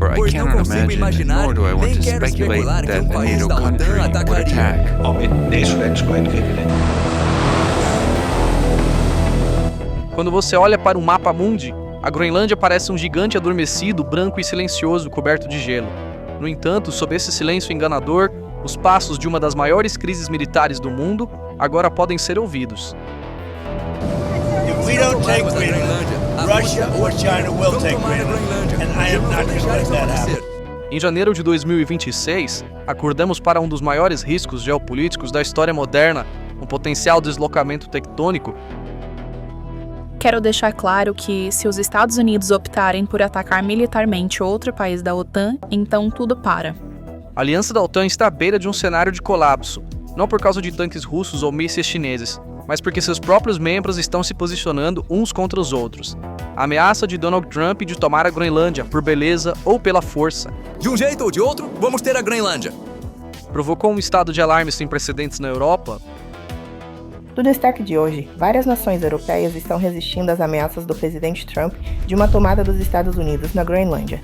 For I pois não cannot consigo imagine, imaginar, nor do I want nem to quero speculate especular que that um a país NATO da country OTAN would atacaria. attack. Nederland's quite capable. Quando você olha para um mapa mundi, a Groenlândia parece um gigante adormecido, branco e silencioso, coberto de gelo. No entanto, sob esse silêncio enganador, os passos de uma das maiores crises militares do mundo agora podem ser ouvidos. If we don't take Greenland, Russia or China will take Greenland, and I am not going to let that happen. Em janeiro de 2026, acordamos para um dos maiores riscos geopolíticos da história moderna, um potencial deslocamento tectônico. Quero deixar claro que, se os Estados Unidos optarem por atacar militarmente outro país da OTAN, então tudo para. A aliança da OTAN está à beira de um cenário de colapso, não por causa de tanques russos ou mísseis chineses, mas porque seus próprios membros estão se posicionando uns contra os outros. A ameaça de Donald Trump de tomar a Groenlândia, por beleza ou pela força, De um jeito ou de outro, vamos ter a Groenlândia. provocou um estado de alarme sem precedentes na Europa. Do destaque de hoje, várias nações europeias estão resistindo às ameaças do presidente Trump de uma tomada dos Estados Unidos na Groenlândia.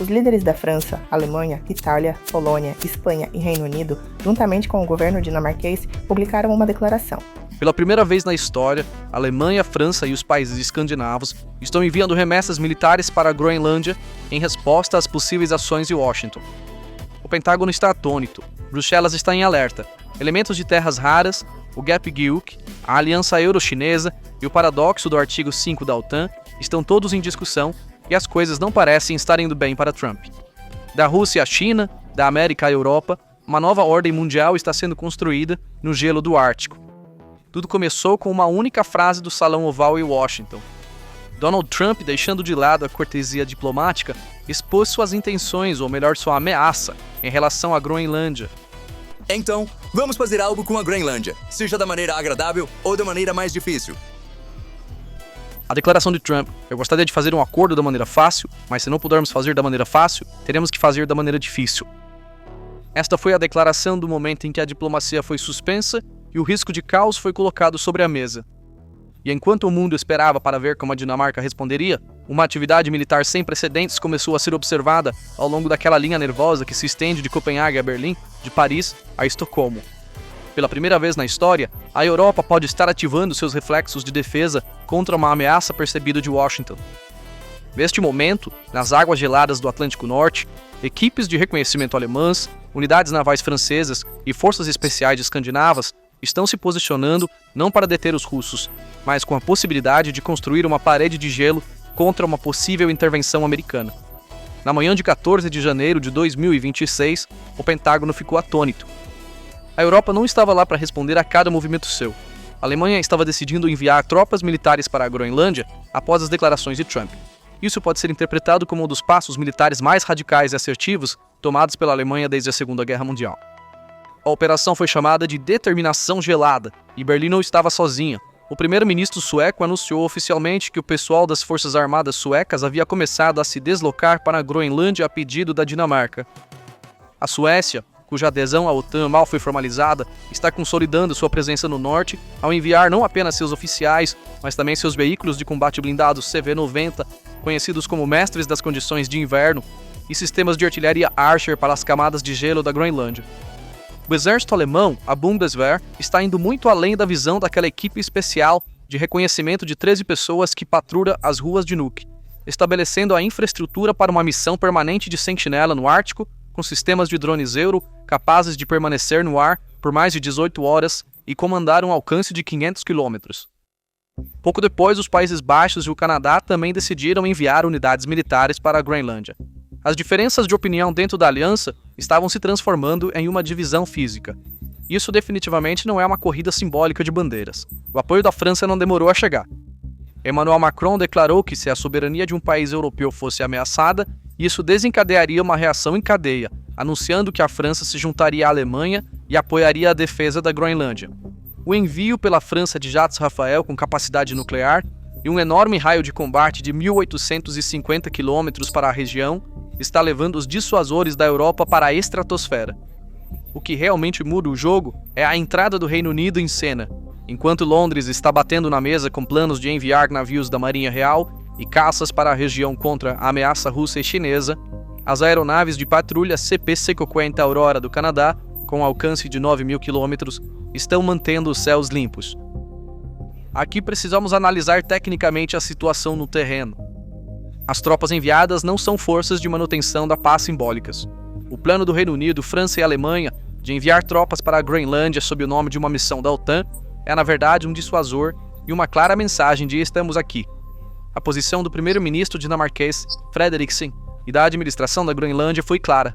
Os líderes da França, Alemanha, Itália, Polônia, Espanha e Reino Unido, juntamente com o governo dinamarquês, publicaram uma declaração. Pela primeira vez na história, a Alemanha, a França e os países escandinavos estão enviando remessas militares para a Groenlândia em resposta às possíveis ações de Washington. O Pentágono está atônito, Bruxelas está em alerta. Elementos de terras raras, o Gapgiuk, a Aliança Euro-Chinesa e o paradoxo do artigo 5 da OTAN estão todos em discussão e as coisas não parecem estar indo bem para Trump. Da Rússia à China, da América à Europa, uma nova ordem mundial está sendo construída no gelo do Ártico. Tudo começou com uma única frase do Salão Oval em Washington. Donald Trump, deixando de lado a cortesia diplomática, expôs suas intenções, ou melhor, sua ameaça, em relação à Groenlândia. Então, vamos fazer algo com a Groenlândia, seja da maneira agradável ou da maneira mais difícil. A declaração de Trump: eu gostaria de fazer um acordo da maneira fácil, mas se não pudermos fazer da maneira fácil, teremos que fazer da maneira difícil. Esta foi a declaração do momento em que a diplomacia foi suspensa e o risco de caos foi colocado sobre a mesa. E enquanto o mundo esperava para ver como a Dinamarca responderia, uma atividade militar sem precedentes começou a ser observada ao longo daquela linha nervosa que se estende de Copenhague a Berlim, de Paris a Estocolmo. Pela primeira vez na história, a Europa pode estar ativando seus reflexos de defesa contra uma ameaça percebida de Washington. Neste momento, nas águas geladas do Atlântico Norte, equipes de reconhecimento alemãs, unidades navais francesas e forças especiais escandinavas estão se posicionando não para deter os russos, mas com a possibilidade de construir uma parede de gelo contra uma possível intervenção americana. Na manhã de 14 de janeiro de 2026, o Pentágono ficou atônito. A Europa não estava lá para responder a cada movimento seu. A Alemanha estava decidindo enviar tropas militares para a Groenlândia após as declarações de Trump. Isso pode ser interpretado como um dos passos militares mais radicais e assertivos tomados pela Alemanha desde a Segunda Guerra Mundial. A operação foi chamada de Determinação Gelada, e Berlim não estava sozinha. O primeiro-ministro sueco anunciou oficialmente que o pessoal das Forças Armadas suecas havia começado a se deslocar para a Groenlândia a pedido da Dinamarca. A Suécia, cuja adesão à OTAN mal foi formalizada, está consolidando sua presença no norte ao enviar não apenas seus oficiais, mas também seus veículos de combate blindados CV-90, conhecidos como mestres das condições de inverno, e sistemas de artilharia Archer para as camadas de gelo da Groenlândia. O exército alemão, a Bundeswehr, está indo muito além da visão daquela equipe especial de reconhecimento de 13 pessoas que patrulha as ruas de Nuuk, estabelecendo a infraestrutura para uma missão permanente de sentinela no Ártico, com sistemas de drones Euro capazes de permanecer no ar por mais de 18 horas e comandar um alcance de 500 quilômetros. Pouco depois, os Países Baixos e o Canadá também decidiram enviar unidades militares para a Groenlândia. As diferenças de opinião dentro da aliança estavam se transformando em uma divisão física. Isso definitivamente não é uma corrida simbólica de bandeiras. O apoio da França não demorou a chegar. Emmanuel Macron declarou que se a soberania de um país europeu fosse ameaçada, isso desencadearia uma reação em cadeia, anunciando que a França se juntaria à Alemanha e apoiaria a defesa da Groenlândia. O envio pela França de jatos Rafael com capacidade nuclear e um enorme raio de combate de 1.850 quilômetros para a região está levando os dissuasores da Europa para a estratosfera. O que realmente muda o jogo é a entrada do Reino Unido em cena. Enquanto Londres está batendo na mesa com planos de enviar navios da Marinha Real e caças para a região contra a ameaça russa e chinesa, As aeronaves de patrulha CP-50 Aurora do Canadá, com alcance de 9.000 km, estão mantendo os céus limpos. Aqui precisamos analisar tecnicamente a situação no terreno. As tropas enviadas não são forças de manutenção da paz simbólicas. O plano do Reino Unido, França e Alemanha de enviar tropas para a Groenlândia sob o nome de uma missão da OTAN é, na verdade, um dissuasor e uma clara mensagem de estamos aqui. A posição do primeiro-ministro dinamarquês, Frederiksen, e da administração da Groenlândia foi clara.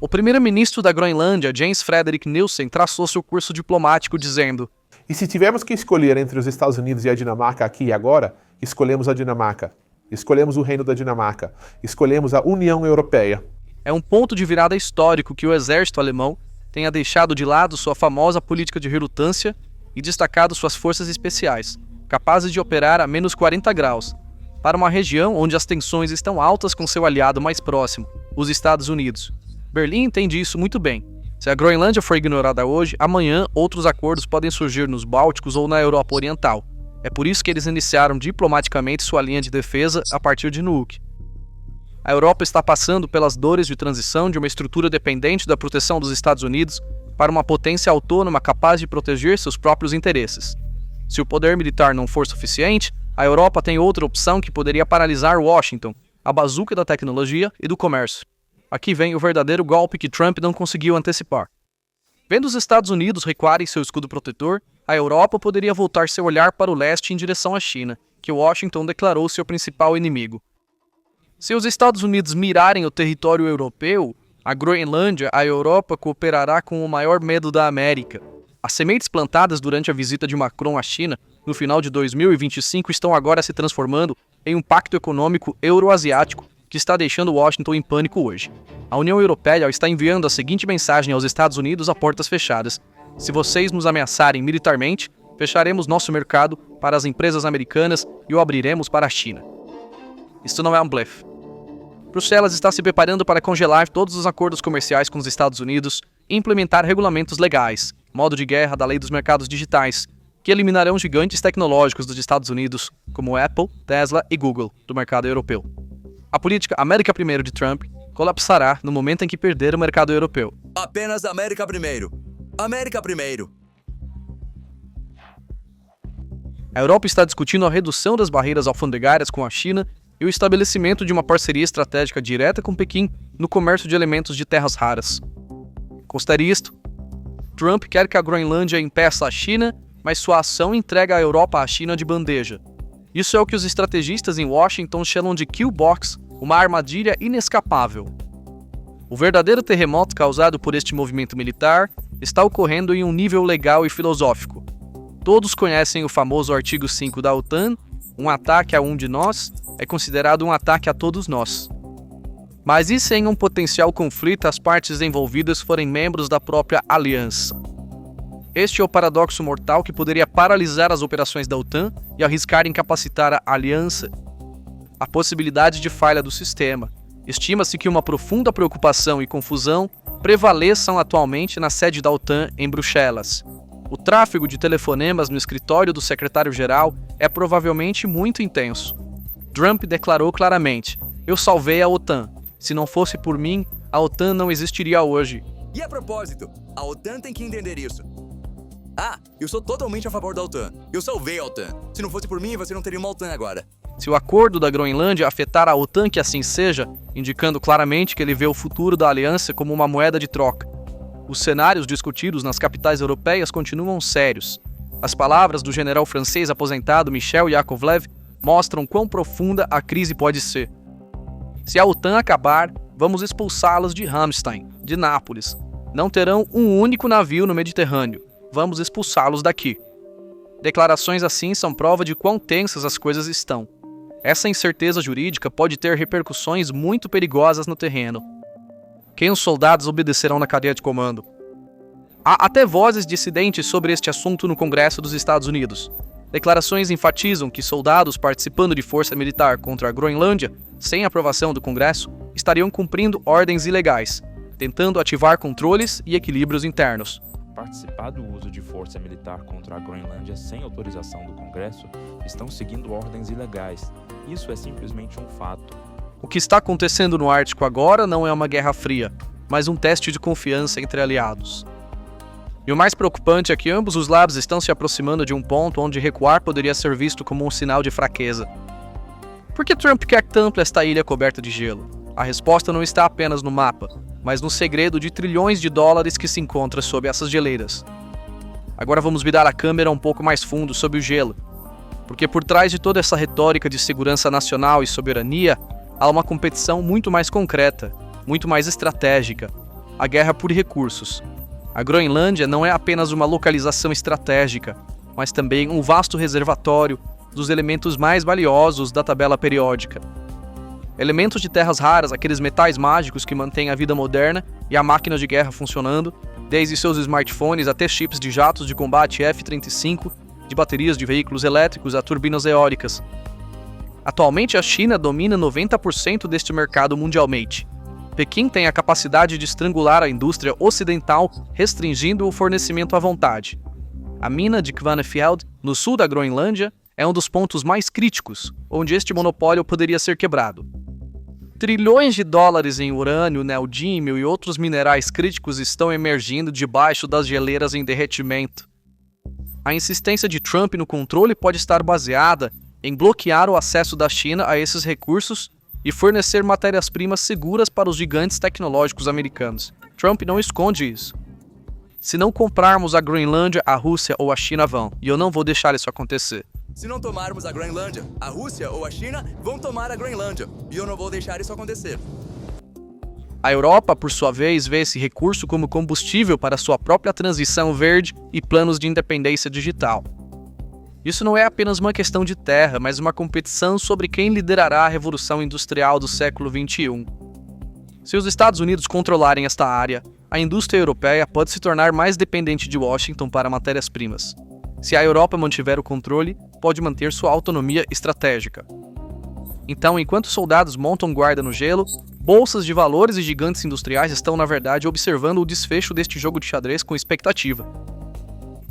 O primeiro-ministro da Groenlândia, Jens Frederik Nielsen, traçou seu curso diplomático dizendo: E se tivermos que escolher entre os Estados Unidos e a Dinamarca aqui e agora, escolhemos a Dinamarca. Escolhemos o Reino da Dinamarca. Escolhemos a União Europeia. É um ponto de virada histórico que o exército alemão tenha deixado de lado sua famosa política de relutância e destacado suas forças especiais, capazes de operar a menos 40 graus, para uma região onde as tensões estão altas com seu aliado mais próximo, os Estados Unidos. Berlim entende isso muito bem. Se a Groenlândia for ignorada hoje, amanhã outros acordos podem surgir nos Bálticos ou na Europa Oriental. É por isso que eles iniciaram diplomaticamente sua linha de defesa a partir de Nuuk. A Europa está passando pelas dores de transição de uma estrutura dependente da proteção dos Estados Unidos para uma potência autônoma capaz de proteger seus próprios interesses. Se o poder militar não for suficiente, a Europa tem outra opção que poderia paralisar Washington, a bazuca da tecnologia e do comércio. Aqui vem o verdadeiro golpe que Trump não conseguiu antecipar. Vendo os Estados Unidos recuarem seu escudo protetor, a Europa poderia voltar seu olhar para o leste em direção à China, que Washington declarou seu principal inimigo. Se os Estados Unidos mirarem o território europeu, a Groenlândia, a Europa cooperará com o maior medo da América. As sementes plantadas durante a visita de Macron à China, no final de 2025, estão agora se transformando em um pacto econômico euroasiático que está deixando Washington em pânico hoje. A União Europeia está enviando a seguinte mensagem aos Estados Unidos a portas fechadas: se vocês nos ameaçarem militarmente, fecharemos nosso mercado para as empresas americanas e o abriremos para a China. Isso não é um blefe. Bruxelas está se preparando para congelar todos os acordos comerciais com os Estados Unidos e implementar regulamentos legais, modo de guerra da lei dos mercados digitais, que eliminarão gigantes tecnológicos dos Estados Unidos, como Apple, Tesla e Google, do mercado europeu. A política América Primeiro de Trump colapsará no momento em que perder o mercado europeu. Apenas América primeiro. América primeiro. A Europa está discutindo a redução das barreiras alfandegárias com a China e o estabelecimento de uma parceria estratégica direta com Pequim no comércio de elementos de terras raras. Considere isto: Trump quer que a Groenlândia impeça a China, mas sua ação entrega a Europa à China de bandeja. Isso é o que os estrategistas em Washington chamam de kill box, uma armadilha inescapável. O verdadeiro terremoto causado por este movimento militar está ocorrendo em um nível legal e filosófico. Todos conhecem o famoso artigo 5 da OTAN: um ataque a um de nós é considerado um ataque a todos nós. Mas e se em um potencial conflito as partes envolvidas forem membros da própria aliança? Este é o paradoxo mortal que poderia paralisar as operações da OTAN e arriscar incapacitar a aliança. A possibilidade de falha do sistema. Estima-se que uma profunda preocupação e confusão prevaleçam atualmente na sede da OTAN em Bruxelas. O tráfego de telefonemas no escritório do secretário-geral é provavelmente muito intenso. Trump declarou claramente: eu salvei a OTAN. Se não fosse por mim, a OTAN não existiria hoje. E a propósito, a OTAN tem que entender isso. Ah, eu sou totalmente a favor da OTAN. Eu salvei a OTAN. Se não fosse por mim, você não teria uma OTAN agora. Se o acordo da Groenlândia afetar a OTAN, que assim seja, indicando claramente que ele vê o futuro da aliança como uma moeda de troca. Os cenários discutidos nas capitais europeias continuam sérios. As palavras do general francês aposentado Michel Yakovlev mostram quão profunda a crise pode ser. Se a OTAN acabar, vamos expulsá-los de Ramstein, de Nápoles. Não terão um único navio no Mediterrâneo. Vamos expulsá-los daqui. Declarações assim são prova de quão tensas as coisas estão. Essa incerteza jurídica pode ter repercussões muito perigosas no terreno. Quem os soldados obedecerão na cadeia de comando? Há até vozes dissidentes sobre este assunto no Congresso dos Estados Unidos. Declarações enfatizam que soldados participando de força militar contra a Groenlândia, sem aprovação do Congresso, estariam cumprindo ordens ilegais, tentando ativar controles e equilíbrios internos. Participar do uso de força militar contra a Groenlândia sem autorização do Congresso estão seguindo ordens ilegais. Isso é simplesmente um fato. O que está acontecendo no Ártico agora não é uma guerra fria, mas um teste de confiança entre aliados. E o mais preocupante é que ambos os lados estão se aproximando de um ponto onde recuar poderia ser visto como um sinal de fraqueza. Por que Trump quer tanto esta ilha coberta de gelo? A resposta não está apenas no mapa, mas no segredo de trilhões de dólares que se encontra sob essas geleiras. Agora vamos virar a câmera um pouco mais fundo sob o gelo, porque por trás de toda essa retórica de segurança nacional e soberania, há uma competição muito mais concreta, muito mais estratégica, a guerra por recursos. A Groenlândia não é apenas uma localização estratégica, mas também um vasto reservatório dos elementos mais valiosos da tabela periódica. Elementos de terras raras, aqueles metais mágicos que mantêm a vida moderna e a máquina de guerra funcionando, desde seus smartphones até chips de jatos de combate F-35, de baterias de veículos elétricos a turbinas eólicas. Atualmente a China domina 90% deste mercado mundialmente. Pequim tem a capacidade de estrangular a indústria ocidental, restringindo o fornecimento à vontade. A mina de Kvanefjeld, no sul da Groenlândia, é um dos pontos mais críticos, onde este monopólio poderia ser quebrado. Trilhões de dólares em urânio, neodímio e outros minerais críticos estão emergindo debaixo das geleiras em derretimento. A insistência de Trump no controle pode estar baseada em bloquear o acesso da China a esses recursos e fornecer matérias-primas seguras para os gigantes tecnológicos americanos. Trump não esconde isso. Se não comprarmos a Groenlândia, a Rússia ou a China vão, e eu não vou deixar isso acontecer. Se não tomarmos a Groenlândia, a Rússia ou a China vão tomar a Groenlândia, e eu não vou deixar isso acontecer. A Europa, por sua vez, vê esse recurso como combustível para sua própria transição verde e planos de independência digital. Isso não é apenas uma questão de terra, mas uma competição sobre quem liderará a revolução industrial do século XXI. Se os Estados Unidos controlarem esta área, a indústria europeia pode se tornar mais dependente de Washington para matérias-primas. Se a Europa mantiver o controle, pode manter sua autonomia estratégica. Então, enquanto soldados montam guarda no gelo, bolsas de valores e gigantes industriais estão, na verdade, observando o desfecho deste jogo de xadrez com expectativa.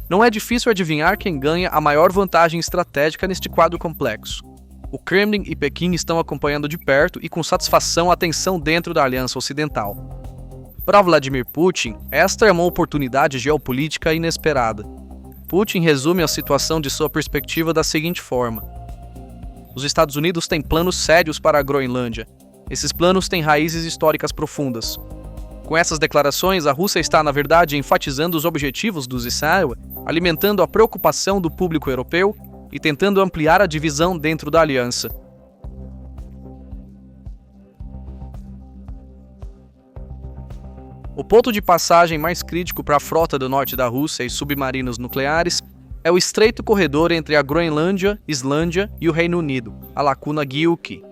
Não é difícil adivinhar quem ganha a maior vantagem estratégica neste quadro complexo. O Kremlin e Pequim estão acompanhando de perto e com satisfação a tensão dentro da Aliança Ocidental. Para Vladimir Putin, esta é uma oportunidade geopolítica inesperada. Putin resume a situação de sua perspectiva da seguinte forma: os Estados Unidos têm planos sérios para a Groenlândia. Esses planos têm raízes históricas profundas. Com essas declarações, a Rússia está, na verdade, enfatizando os objetivos dos Israel, alimentando a preocupação do público europeu e tentando ampliar a divisão dentro da aliança. O ponto de passagem mais crítico para a frota do norte da Rússia e submarinos nucleares é o estreito corredor entre a Groenlândia, Islândia e o Reino Unido, a lacuna Gylke.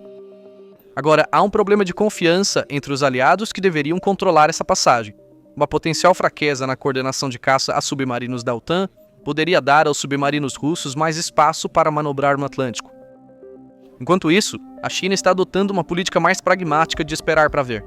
Agora, há um problema de confiança entre os aliados que deveriam controlar essa passagem. Uma potencial fraqueza na coordenação de caça a submarinos da OTAN poderia dar aos submarinos russos mais espaço para manobrar no Atlântico. Enquanto isso, a China está adotando uma política mais pragmática de esperar para ver.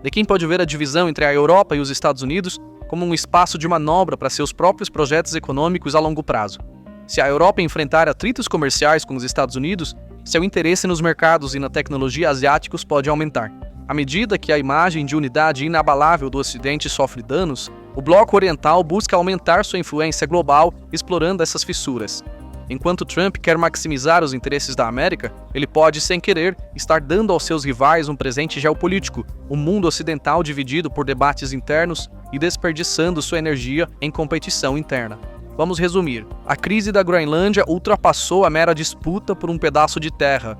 De quem pode ver a divisão entre a Europa e os Estados Unidos como um espaço de manobra para seus próprios projetos econômicos a longo prazo. Se a Europa enfrentar atritos comerciais com os Estados Unidos, seu interesse nos mercados e na tecnologia asiáticos pode aumentar. À medida que a imagem de unidade inabalável do Ocidente sofre danos, o bloco oriental busca aumentar sua influência global, explorando essas fissuras. Enquanto Trump quer maximizar os interesses da América, ele pode, sem querer, estar dando aos seus rivais um presente geopolítico, um mundo ocidental dividido por debates internos e desperdiçando sua energia em competição interna. Vamos resumir. A crise da Groenlândia ultrapassou a mera disputa por um pedaço de terra.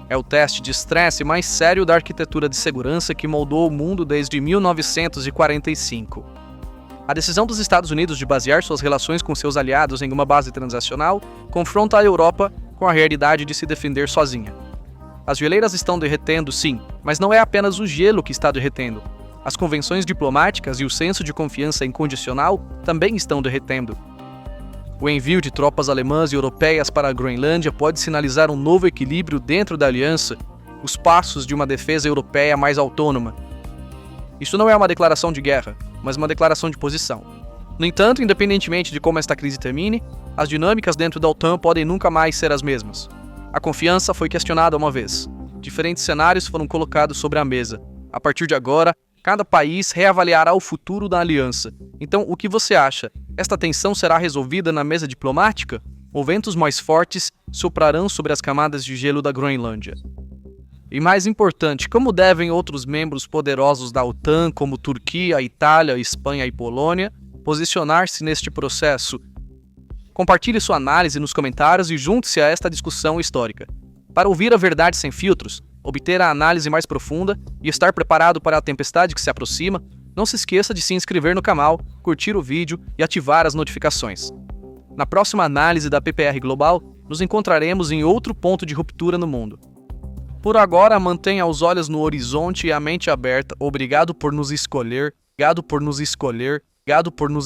É o teste de estresse mais sério da arquitetura de segurança que moldou o mundo desde 1945. A decisão dos Estados Unidos de basear suas relações com seus aliados em uma base transacional confronta a Europa com a realidade de se defender sozinha. As geleiras estão derretendo, sim, mas não é apenas o gelo que está derretendo. As convenções diplomáticas e o senso de confiança incondicional também estão derretendo. O envio de tropas alemãs e europeias para a Groenlândia pode sinalizar um novo equilíbrio dentro da aliança, os passos de uma defesa europeia mais autônoma. Isso não é uma declaração de guerra, mas uma declaração de posição. No entanto, independentemente de como esta crise termine, as dinâmicas dentro da OTAN podem nunca mais ser as mesmas. A confiança foi questionada uma vez. Diferentes cenários foram colocados sobre a mesa. A partir de agora, cada país reavaliará o futuro da aliança. Então, o que você acha? Esta tensão será resolvida na mesa diplomática? Ou ventos mais fortes soprarão sobre as camadas de gelo da Groenlândia? E mais importante, como devem outros membros poderosos da OTAN, como Turquia, Itália, Espanha e Polônia, posicionar-se neste processo? Compartilhe sua análise nos comentários e junte-se a esta discussão histórica. Para ouvir a verdade sem filtros, obter a análise mais profunda e estar preparado para a tempestade que se aproxima, não se esqueça de se inscrever no canal, curtir o vídeo e ativar as notificações. Na próxima análise da PPR Global, nos encontraremos em outro ponto de ruptura no mundo. Por agora, mantenha os olhos no horizonte e a mente aberta. Obrigado por nos escolher. Obrigado por nos escolher. Obrigado por nos escolher.